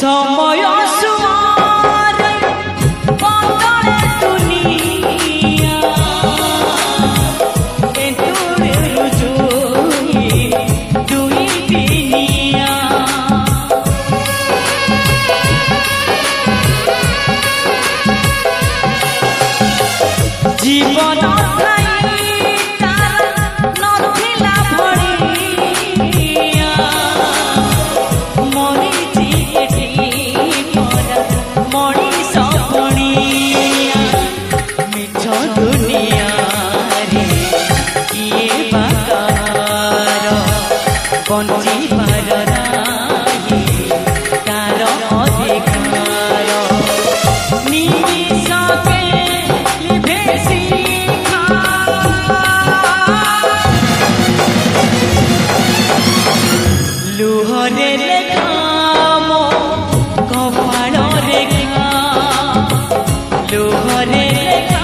समय सुआरे बदले दुनिया एतुरे रुजुई दुई दिनिया जीवन बंची पार नाही तार अधिकार निमिषके लिभे शिखा लुहरे लेखा मो कपाल रेखा लुहरे लेखा